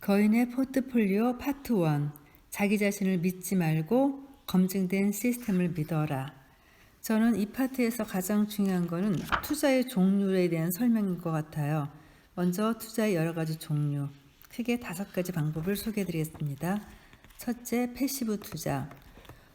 거인의 포트폴리오 파트 1. 자기 자신을 믿지 말고 검증된 시스템을 믿어라. 저는 이 파트에서 가장 중요한 것은 투자의 종류에 대한 설명인 것 같아요. 먼저 투자의 여러 가지 종류, 크게 5가지 방법을 소개해 드리겠습니다. 첫째, 패시브 투자.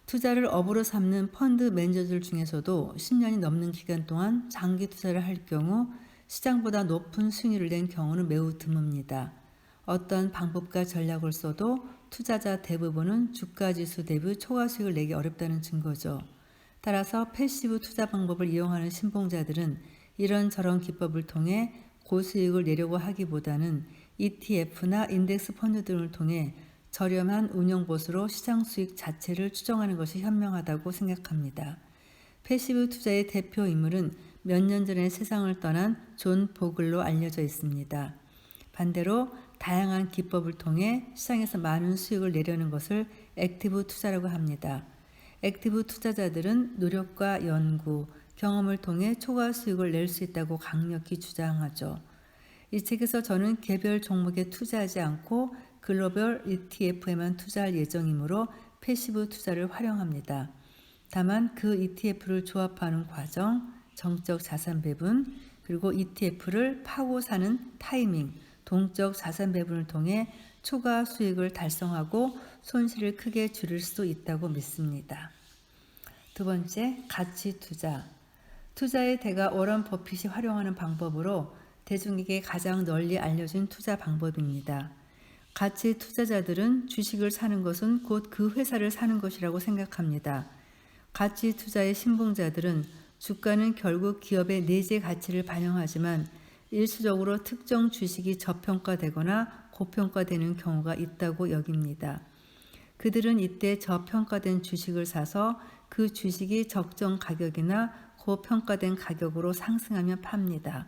투자를 업으로 삼는 펀드 매니저들 중에서도 10년이 넘는 기간 동안 장기 투자를 할 경우 시장보다 높은 수익률을 낸 경우는 매우 드뭅니다. 어떤 방법과 전략을 써도 투자자 대부분은 주가지수 대비 초과 수익을 내기 어렵다는 증거죠. 따라서 패시브 투자 방법을 이용하는 신봉자들은 이런저런 기법을 통해 고수익을 내려고 하기보다는 ETF나 인덱스 펀드 등을 통해 저렴한 운용보수로 시장 수익 자체를 추정하는 것이 현명하다고 생각합니다. 패시브 투자의 대표 인물은 몇 년 전에 세상을 떠난 존 보글로 알려져 있습니다. 반대로 다양한 기법을 통해 시장에서 많은 수익을 내려는 것을 액티브 투자라고 합니다. 액티브 투자자들은 노력과 연구, 경험을 통해 초과 수익을 낼 수 있다고 강력히 주장하죠. 이 책에서 저는 개별 종목에 투자하지 않고 글로벌 ETF에만 투자할 예정이므로 패시브 투자를 활용합니다. 다만 그 ETF를 조합하는 과정, 정적 자산 배분, 그리고 ETF를 파고 사는 타이밍, 동적 자산 배분을 통해 초과 수익을 달성하고 손실을 크게 줄일 수 있다고 믿습니다. 두 번째, 가치 투자. 투자의 대가 워런 버핏이 활용하는 방법으로 대중에게 가장 널리 알려진 투자 방법입니다. 가치 투자자들은 주식을 사는 것은 곧 그 회사를 사는 것이라고 생각합니다. 가치 투자의 신봉자들은 주가는 결국 기업의 내재 가치를 반영하지만 일시적으로 특정 주식이 저평가되거나 고평가되는 경우가 있다고 여깁니다. 그들은 이때 저평가된 주식을 사서 그 주식이 적정 가격이나 고평가된 가격으로 상승하면 팝니다.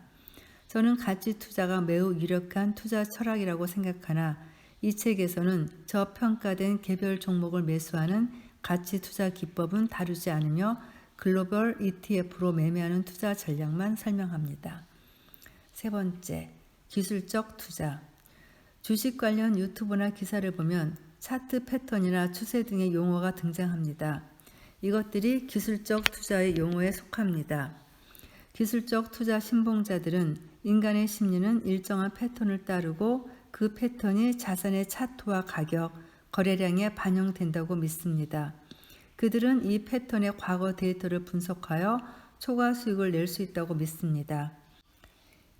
저는 가치 투자가 매우 유력한 투자 철학이라고 생각하나 이 책에서는 저평가된 개별 종목을 매수하는 가치 투자 기법은 다루지 않으며 글로벌 ETF로 매매하는 투자 전략만 설명합니다. 세 번째, 기술적 투자. 주식 관련 유튜브나 기사를 보면 차트 패턴이나 추세 등의 용어가 등장합니다. 이것들이 기술적 투자의 용어에 속합니다. 기술적 투자 신봉자들은 인간의 심리는 일정한 패턴을 따르고 그 패턴이 자산의 차트와 가격, 거래량에 반영된다고 믿습니다. 그들은 이 패턴의 과거 데이터를 분석하여 초과 수익을 낼 수 있다고 믿습니다.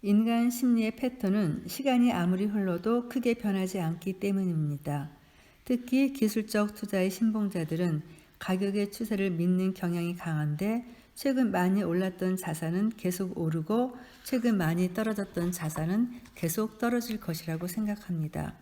인간 심리의 패턴은 시간이 아무리 흘러도 크게 변하지 않기 때문입니다. 특히 기술적 투자의 신봉자들은 가격의 추세를 믿는 경향이 강한데 최근 많이 올랐던 자산은 계속 오르고 최근 많이 떨어졌던 자산은 계속 떨어질 것이라고 생각합니다.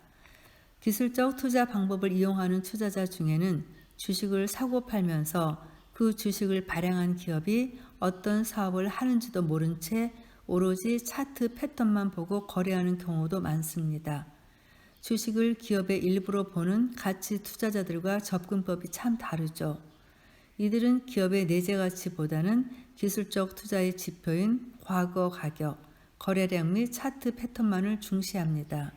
기술적 투자 방법을 이용하는 투자자 중에는 주식을 사고 팔면서 그 주식을 발행한 기업이 어떤 사업을 하는지도 모른 채 오로지 차트 패턴만 보고 거래하는 경우도 많습니다. 주식을 기업의 일부로 보는 가치 투자자들과 접근법이 참 다르죠. 이들은 기업의 내재 가치보다는 기술적 투자의 지표인 과거 가격, 거래량 및 차트 패턴만을 중시합니다.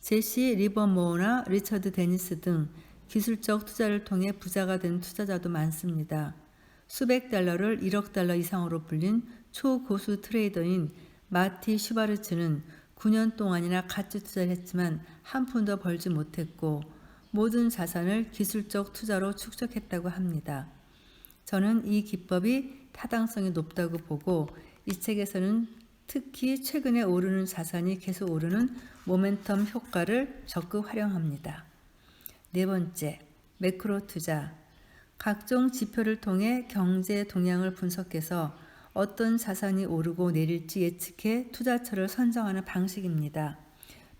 제시 리버모어나 리처드 데니스 등 기술적 투자를 통해 부자가 된 투자자도 많습니다. 수백 달러를 1억 달러 이상으로 불린 초고수 트레이더인 마티 슈바르츠는 9년 동안이나 가치 투자를 했지만 한 푼도 벌지 못했고 모든 자산을 기술적 투자로 축적했다고 합니다. 저는 이 기법이 타당성이 높다고 보고 이 책에서는 특히 최근에 오르는 자산이 계속 오르는 모멘텀 효과를 적극 활용합니다. 네 번째, 매크로 투자. 각종 지표를 통해 경제 동향을 분석해서 어떤 자산이 오르고 내릴지 예측해 투자처를 선정하는 방식입니다.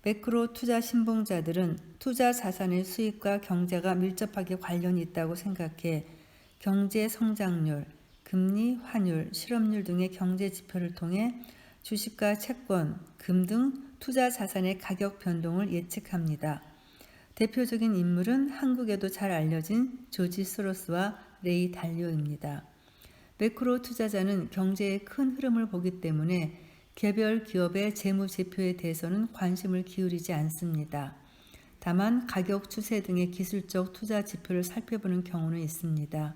매크로 투자 신봉자들은 투자 자산의 수익과 경제가 밀접하게 관련이 있다고 생각해 경제 성장률, 금리, 환율, 실업률 등의 경제 지표를 통해 주식과 채권, 금 등 투자 자산의 가격 변동을 예측합니다. 대표적인 인물은 한국에도 잘 알려진 조지 소로스와 레이 달리오입니다. 매크로 투자자는 경제의 큰 흐름을 보기 때문에 개별 기업의 재무 지표에 대해서는 관심을 기울이지 않습니다. 다만 가격 추세 등의 기술적 투자 지표를 살펴보는 경우는 있습니다.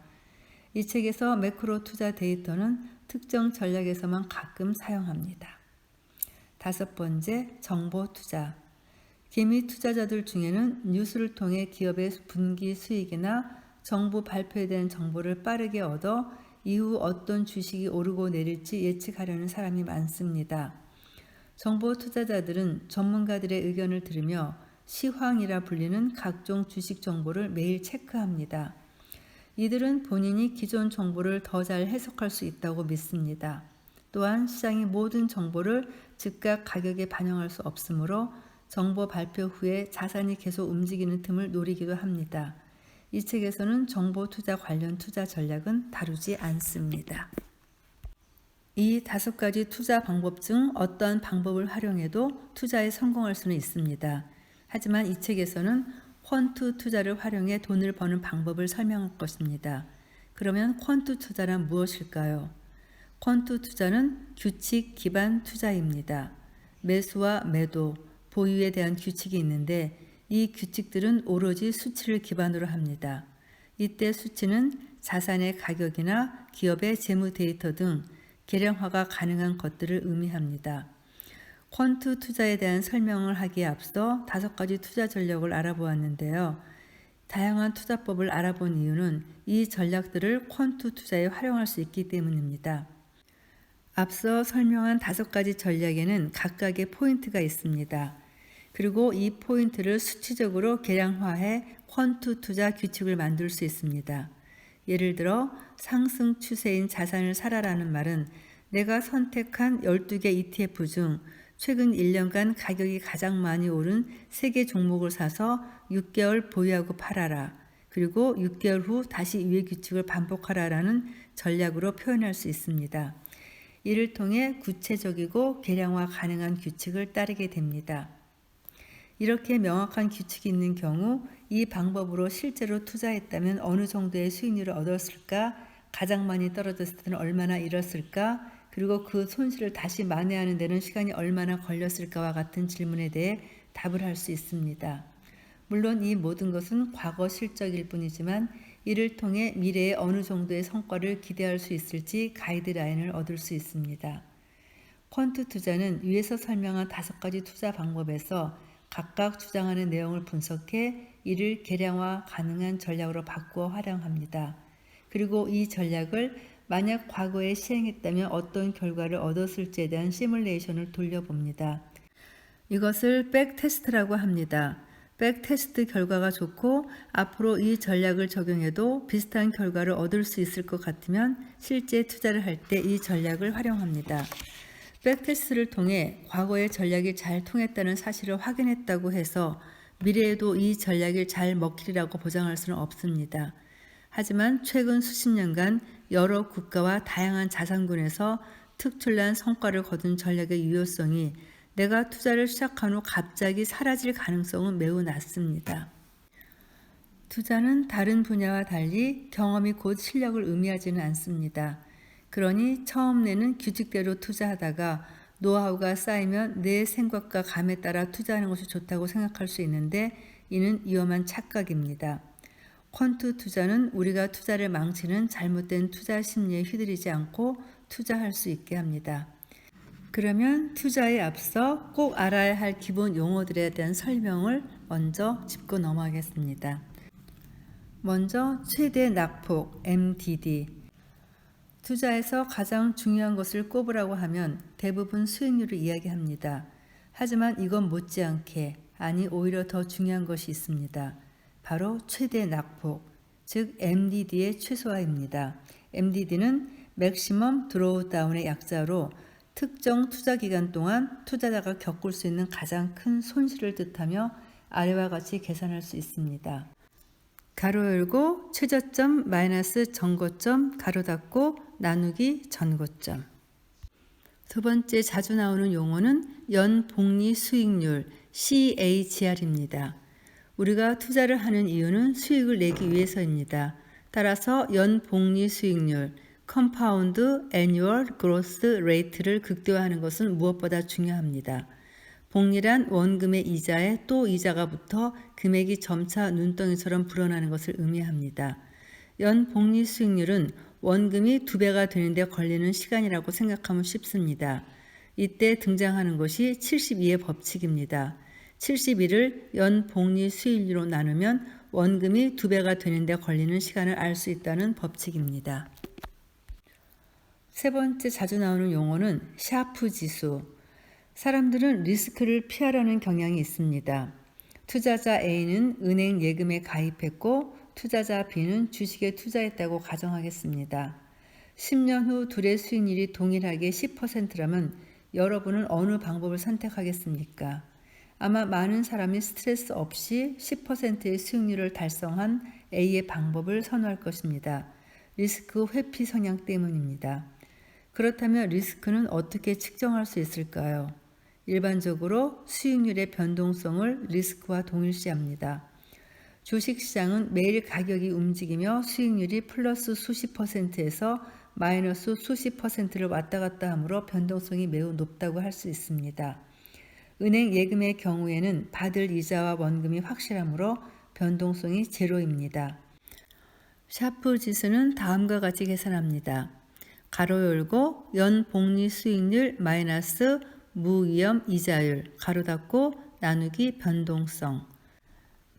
이 책에서 매크로 투자 데이터는 특정 전략에서만 가끔 사용합니다. 5번째, 정보 투자. 개미 투자자들 중에는 뉴스를 통해 기업의 분기 수익이나 정부 발표에 대한 정보를 빠르게 얻어 이후 어떤 주식이 오르고 내릴지 예측하려는 사람이 많습니다. 정보 투자자들은 전문가들의 의견을 들으며 시황이라 불리는 각종 주식 정보를 매일 체크합니다. 이들은 본인이 기존 정보를 더 잘 해석할 수 있다고 믿습니다. 또한 시장의 모든 정보를 즉각 가격에 반영할 수 없으므로 정보 발표 후에 자산이 계속 움직이는 틈을 노리기도 합니다. 이 책에서는 정보 투자 관련 투자 전략은 다루지 않습니다. 이 5가지 투자 방법 중 어떠한 방법을 활용해도 투자에 성공할 수는 있습니다. 하지만 이 책에서는 퀀트 투자를 활용해 돈을 버는 방법을 설명할 것입니다. 그러면 퀀트 투자란 무엇일까요? 퀀트 투자는 규칙 기반 투자입니다. 매수와 매도, 보유에 대한 규칙이 있는데 이 규칙들은 오로지 수치를 기반으로 합니다. 이때 수치는 자산의 가격이나 기업의 재무 데이터 등 계량화가 가능한 것들을 의미합니다. 퀀트 투자에 대한 설명을 하기에 앞서 5가지 투자 전략을 알아보았는데요. 다양한 투자법을 알아본 이유는 이 전략들을 퀀트 투자에 활용할 수 있기 때문입니다. 앞서 설명한 5가지 전략에는 각각의 포인트가 있습니다. 그리고 이 포인트를 수치적으로 계량화해 퀀트 투자 규칙을 만들 수 있습니다. 예를 들어 상승 추세인 자산을 사라라는 말은 내가 선택한 12개 ETF 중 최근 1년간 가격이 가장 많이 오른 3개 종목을 사서 6개월 보유하고 팔아라. 그리고 6개월 후 다시 위의 규칙을 반복하라라는 전략으로 표현할 수 있습니다. 이를 통해 구체적이고 계량화 가능한 규칙을 따르게 됩니다. 이렇게 명확한 규칙이 있는 경우 이 방법으로 실제로 투자했다면 어느 정도의 수익률을 얻었을까? 가장 많이 떨어졌을 때는 얼마나 잃었을까? 그리고 그 손실을 다시 만회하는 데는 시간이 얼마나 걸렸을까와 같은 질문에 대해 답을 할 수 있습니다. 물론 이 모든 것은 과거 실적일 뿐이지만 이를 통해 미래에 어느 정도의 성과를 기대할 수 있을지 가이드라인을 얻을 수 있습니다. 퀀트 투자는 위에서 설명한 5가지 투자 방법에서 각각 주장하는 내용을 분석해 이를 계량화 가능한 전략으로 바꾸어 활용합니다. 그리고 이 전략을 만약 과거에 시행했다면 어떤 결과를 얻었을지에 대한 시뮬레이션을 돌려봅니다. 이것을 백테스트라고 합니다. 백테스트 결과가 좋고 앞으로 이 전략을 적용해도 비슷한 결과를 얻을 수 있을 것 같으면 실제 투자를 할 때 이 전략을 활용합니다. 백테스트를 통해 과거의 전략이 잘 통했다는 사실을 확인했다고 해서 미래에도 이 전략이 잘 먹히리라고 보장할 수는 없습니다. 하지만 최근 수십 년간 여러 국가와 다양한 자산군에서 특출난 성과를 거둔 전략의 유효성이 내가 투자를 시작한 후 갑자기 사라질 가능성은 매우 낮습니다. 투자는 다른 분야와 달리 경험이 곧 실력을 의미하지는 않습니다. 그러니 처음에는 규칙대로 투자하다가 노하우가 쌓이면 내 생각과 감에 따라 투자하는 것이 좋다고 생각할 수 있는데 이는 위험한 착각입니다. 퀀트 투자는 우리가 투자를 망치는 잘못된 투자 심리에 휘둘리지 않고 투자할 수 있게 합니다. 그러면 투자에 앞서 꼭 알아야 할 기본 용어들에 대한 설명을 먼저 짚고 넘어가겠습니다. 먼저 최대 낙폭 MDD. 투자에서 가장 중요한 것을 꼽으라고 하면 대부분 수익률을 이야기합니다. 하지만 이건 못지않게, 아니 오히려 더 중요한 것이 있습니다. 바로 최대 낙폭, 즉 MDD의 최소화입니다. MDD는 맥시멈 드로우다운의 약자로 특정 투자 기간 동안 투자자가 겪을 수 있는 가장 큰 손실을 뜻하며 아래와 같이 계산할 수 있습니다. 가로 열고 최저점 마이너스 전고점 가로 닫고 나누기 전고점. 두 번째 자주 나오는 용어는 연복리 수익률 CAGR입니다. 우리가 투자를 하는 이유는 수익을 내기 위해서입니다. 따라서 연복리 수익률 Compound Annual Growth Rate를 극대화하는 것은 무엇보다 중요합니다. 복리란 원금의 이자에 또 이자가 붙어 금액이 점차 눈덩이처럼 불어나는 것을 의미합니다. 연 복리 수익률은 원금이 2배가 되는데 걸리는 시간이라고 생각하면 쉽습니다. 이때 등장하는 것이 72의 법칙입니다. 71을 연 복리 수익률로 나누면 원금이 2배가 되는데 걸리는 시간을 알 수 있다는 법칙입니다. 세 번째 자주 나오는 용어는 샤프 지수. 사람들은 리스크를 피하려는 경향이 있습니다. 투자자 A는 은행 예금에 가입했고 투자자 B는 주식에 투자했다고 가정하겠습니다. 10년 후 둘의 수익률이 동일하게 10%라면 여러분은 어느 방법을 선택하겠습니까? 아마 많은 사람이 스트레스 없이 10%의 수익률을 달성한 A의 방법을 선호할 것입니다. 리스크 회피 성향 때문입니다. 그렇다면 리스크는 어떻게 측정할 수 있을까요? 일반적으로 수익률의 변동성을 리스크와 동일시합니다. 주식시장은 매일 가격이 움직이며 수익률이 플러스 수십 %에서 마이너스 수십 %를 왔다 갔다 하므로 변동성이 매우 높다고 할 수 있습니다. 은행 예금의 경우에는 받을 이자와 원금이 확실하므로 변동성이 제로입니다. 샤프 지수는 다음과 같이 계산합니다. 가로 열고 연 복리 수익률 마이너스 무위험 이자율 가로 닫고 나누기 변동성.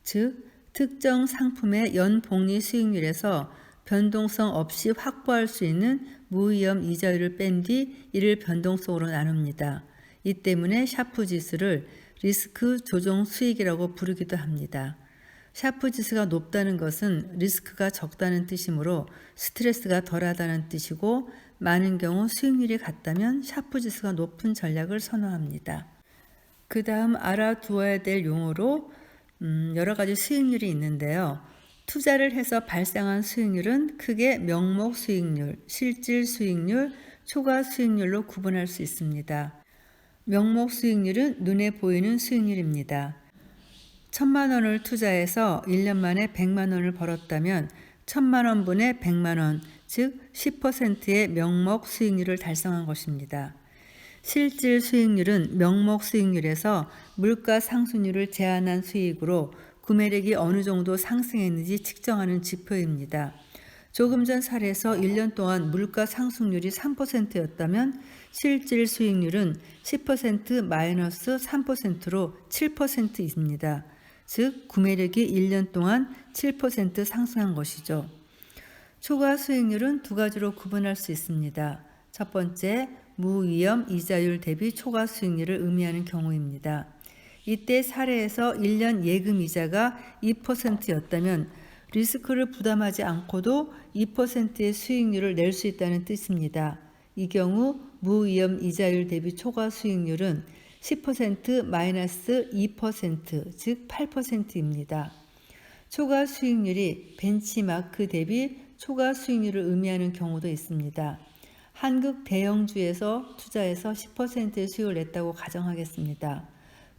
즉 특정 상품의 연 복리 수익률에서 변동성 없이 확보할 수 있는 무위험 이자율을 뺀 뒤 이를 변동성으로 나눕니다. 이 때문에 샤프 지수를 리스크 조정 수익이라고 부르기도 합니다. 샤프 지수가 높다는 것은 리스크가 적다는 뜻이므로 스트레스가 덜하다는 뜻이고 많은 경우 수익률이 같다면 샤프 지수가 높은 전략을 선호합니다. 그 다음 알아두어야 될 용어로 여러 가지 수익률이 있는데요. 투자를 해서 발생한 수익률은 크게 명목 수익률, 실질 수익률, 초과 수익률로 구분할 수 있습니다. 명목 수익률은 눈에 보이는 수익률입니다. 1,000만 원을 투자해서 1년 만에 100만 원을 벌었다면 1,000만 원분의 100만 원, 즉 10%의 명목 수익률을 달성한 것입니다. 실질 수익률은 명목 수익률에서 물가 상승률을 제한한 수익으로 구매력이 어느 정도 상승했는지 측정하는 지표입니다. 조금 전 사례에서 1년 동안 물가 상승률이 3%였다면 실질 수익률은 10% 마이너스 3%로 7%입니다. 즉 구매력이 1년 동안 7% 상승한 것이죠. 초과 수익률은 두 가지로 구분할 수 있습니다. 첫 번째, 무위험 이자율 대비 초과 수익률을 의미하는 경우입니다. 이때 사례에서 1년 예금 이자가 2%였다면 리스크를 부담하지 않고도 2%의 수익률을 낼 수 있다는 뜻입니다. 이 경우 무위험 이자율 대비 초과 수익률은 10% 마이너스 2%, 즉 8%입니다. 초과 수익률이 벤치마크 대비 초과 수익률을 의미하는 경우도 있습니다. 한국 대형주에서 투자해서 10%의 수익을 냈다고 가정하겠습니다.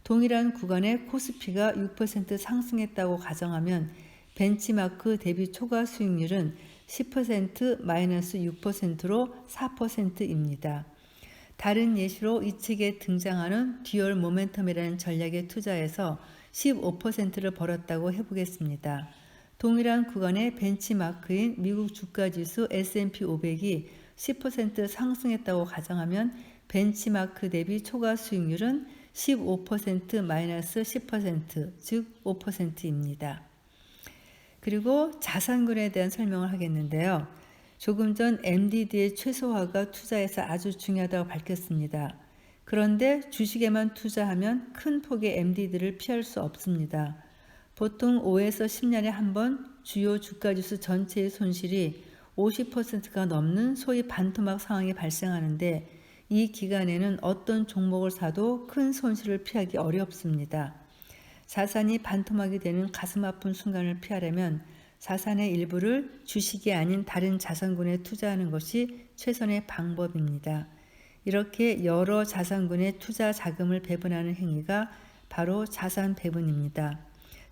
동일한 구간에 코스피가 6% 상승했다고 가정하면 벤치마크 대비 초과 수익률은 10% 마이너스 6%로 4%입니다. 다른 예시로 이 책에 등장하는 듀얼 모멘텀이라는 전략에 투자해서 15%를 벌었다고 해보겠습니다. 동일한 구간의 벤치마크인 미국 주가지수 S&P 500이 10% 상승했다고 가정하면 벤치마크 대비 초과 수익률은 15% 마이너스 10%, 즉 5%입니다. 그리고 자산군에 대한 설명을 하겠는데요. 조금 전 MDD의 최소화가 투자에서 아주 중요하다고 밝혔습니다. 그런데 주식에만 투자하면 큰 폭의 MDD를 피할 수 없습니다. 보통 5에서 10년에 한 번 주요 주가지수 전체의 손실이 50%가 넘는 소위 반토막 상황이 발생하는데 이 기간에는 어떤 종목을 사도 큰 손실을 피하기 어렵습니다. 자산이 반토막이 되는 가슴 아픈 순간을 피하려면 자산의 일부를 주식이 아닌 다른 자산군에 투자하는 것이 최선의 방법입니다. 이렇게 여러 자산군에 투자 자금을 배분하는 행위가 바로 자산 배분입니다.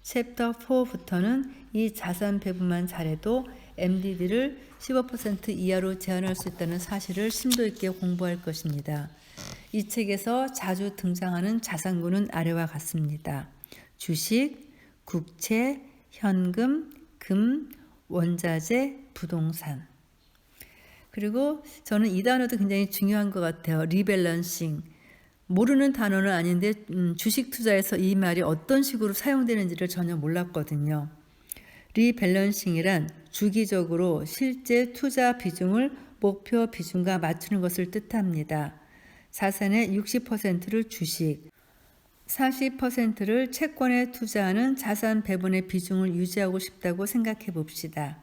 챕터 4부터는 이 자산 배분만 잘해도 MDD를 15% 이하로 제한할 수 있다는 사실을 심도 있게 공부할 것입니다. 이 책에서 자주 등장하는 자산군은 아래와 같습니다. 주식, 국채, 현금, 금, 원자재, 부동산. 그리고 저는 이 단어도 굉장히 중요한 것 같아요. 리밸런싱. 모르는 단어는 아닌데 주식 투자에서 이 말이 어떤 식으로 사용되는지를 전혀 몰랐거든요. 리밸런싱이란 주기적으로 실제 투자 비중을 목표 비중과 맞추는 것을 뜻합니다. 자산의 60%를 주식, 40%를 채권에 투자하는 자산 배분의 비중을 유지하고 싶다고 생각해 봅시다.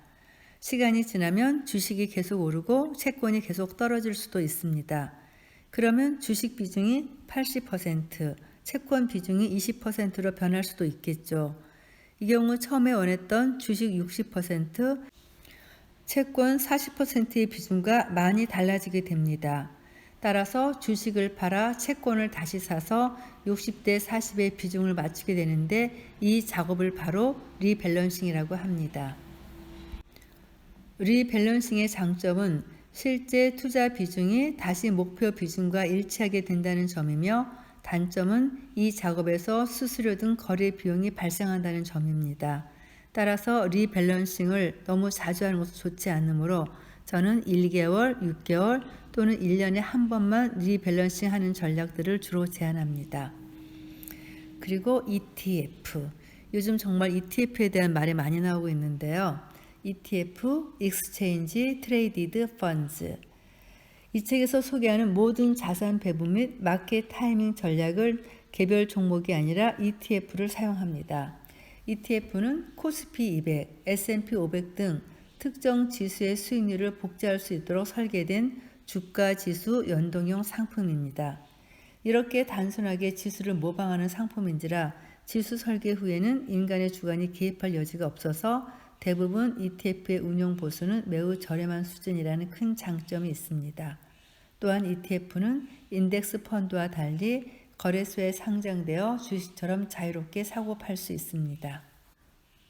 시간이 지나면 주식이 계속 오르고 채권이 계속 떨어질 수도 있습니다. 그러면 주식 비중이 80%, 채권 비중이 20%로 변할 수도 있겠죠. 이 경우 처음에 원했던 주식 60%, 채권 40%의 비중과 많이 달라지게 됩니다. 따라서 주식을 팔아 채권을 다시 사서 60대 40의 비중을 맞추게 되는데 이 작업을 바로 리밸런싱이라고 합니다. 리밸런싱의 장점은 실제 투자 비중이 다시 목표 비중과 일치하게 된다는 점이며 단점은 이 작업에서 수수료 등 거래 비용이 발생한다는 점입니다. 따라서 리밸런싱을 너무 자주 하는 것은 좋지 않으므로 저는 1개월, 6개월 또는 1년에 한 번만 리밸런싱 하는 전략들을 주로 제안합니다. 그리고 ETF. 요즘 정말 ETF에 대한 말이 많이 나오고 있는데요. ETF, Exchange Traded Funds. 이 책에서 소개하는 모든 자산 배분 및 마켓 타이밍 전략을 개별 종목이 아니라 ETF를 사용합니다. ETF는 코스피 200, S&P 500 등 특정 지수의 수익률을 복제할 수 있도록 설계된 주가 지수 연동형 상품입니다. 이렇게 단순하게 지수를 모방하는 상품인지라 지수 설계 후에는 인간의 주관이 개입할 여지가 없어서 대부분 ETF의 운용 보수는 매우 저렴한 수준이라는 큰 장점이 있습니다. 또한 ETF는 인덱스 펀드와 달리 거래소에 상장되어 주식처럼 자유롭게 사고 팔 수 있습니다.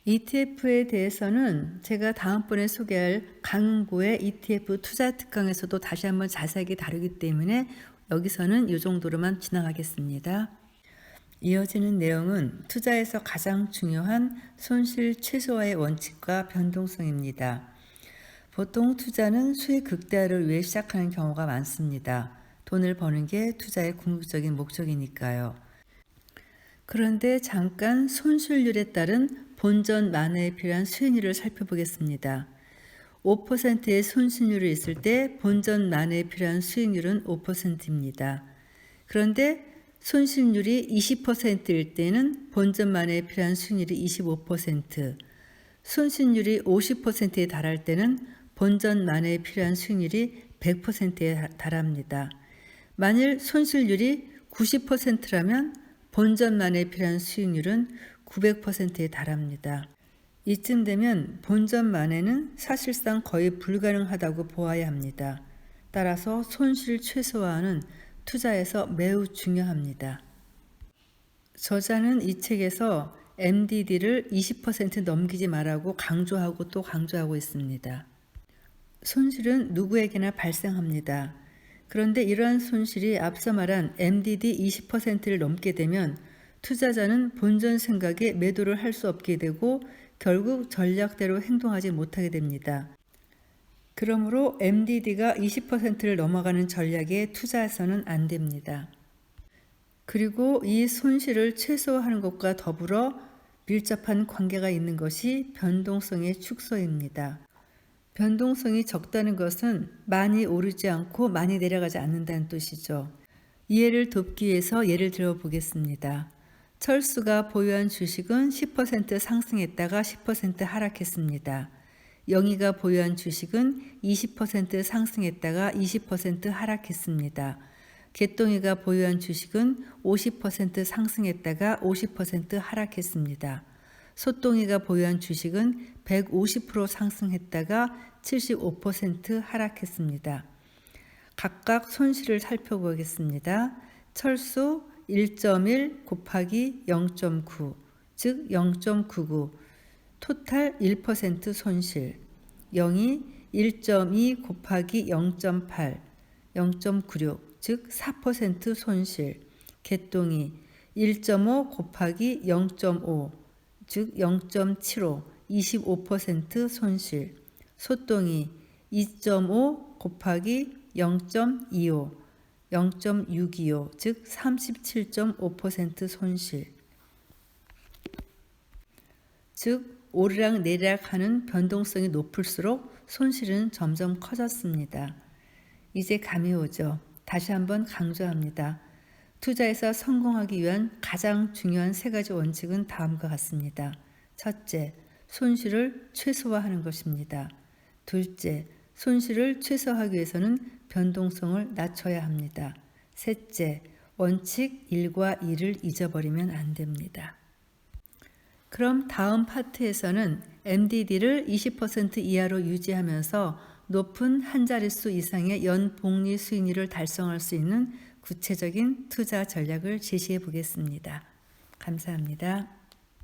ETF에 대해서는 제가 다음번에 소개할 강보의 ETF 투자 특강에서도 다시 한번 자세하게 다루기 때문에 여기서는 이 정도로만 지나가겠습니다. 이어지는 내용은 투자에서 가장 중요한 손실 최소화의 원칙과 변동성입니다. 보통 투자는 수익 극대화를 위해 시작하는 경우가 많습니다. 돈을 버는 게 투자의 궁극적인 목적이니까요. 그런데 잠깐 손실률에 따른 본전 만회에 필요한 수익률을 살펴보겠습니다. 5%의 손실률이 있을 때 본전 만회에 필요한 수익률은 5%입니다. 그런데 손실률이 20%일 때는 본전 만회에 필요한 수익률이 25%, 손실률이 50%에 달할 때는 본전 만회에 필요한 수익률이 100%에 달합니다. 만일 손실률이 90%라면 본전 만회에 필요한 수익률은 900%에 달합니다. 이쯤 되면 본전 만회는 사실상 거의 불가능하다고 보아야 합니다. 따라서 손실 최소화는 투자에서 매우 중요합니다. 저자는 이 책에서 MDD를 20% 넘기지 말라고 강조하고 또 강조하고 있습니다. 손실은 누구에게나 발생합니다. 그런데 이러한 손실이 앞서 말한 MDD 20%를 넘게 되면 투자자는 본전 생각에 매도를 할 수 없게 되고 결국 전략대로 행동하지 못하게 됩니다. 그러므로 MDD가 20%를 넘어가는 전략에 투자해서는 안 됩니다. 그리고 이 손실을 최소화하는 것과 더불어 밀접한 관계가 있는 것이 변동성의 축소입니다. 변동성이 적다는 것은 많이 오르지 않고 많이 내려가지 않는다는 뜻이죠. 이해를 돕기 위해서 예를 들어 보겠습니다. 철수가 보유한 주식은 10% 상승했다가 10% 하락했습니다. 영희가 보유한 주식은 20% 상승했다가 20% 하락했습니다. 개똥이가 보유한 주식은 50% 상승했다가 50% 하락했습니다. 소똥이가 보유한 주식은 150% 상승했다가 75% 하락했습니다. 각각 손실을 살펴보겠습니다. 철수 1.1 곱하기 0.9, 즉 0.99, 토탈 1% 손실. 0이 1.2 곱하기 0.8, 0.96, 즉 4% 손실. 개똥이 1.5 곱하기 0.5, 즉 0.75, 25% 손실. 소똥이 2.5 곱하기 0.25, 0.625, 즉 37.5% 손실. 즉 오르락 내리락 하는 변동성이 높을수록 손실은 점점 커졌습니다. 이제 감이 오죠. 다시 한번 강조합니다. 투자에서 성공하기 위한 가장 중요한 3가지 원칙은 다음과 같습니다. 첫째, 손실을 최소화하는 것입니다. 둘째, 손실을 최소화하기 위해서는 변동성을 낮춰야 합니다. 셋째, 원칙 1과 2를 잊어버리면 안 됩니다. 그럼 다음 파트에서는 MDD를 20% 이하로 유지하면서 높은 한 자릿수 이상의 연복리 수익률을 달성할 수 있는 구체적인 투자 전략을 제시해 보겠습니다. 감사합니다.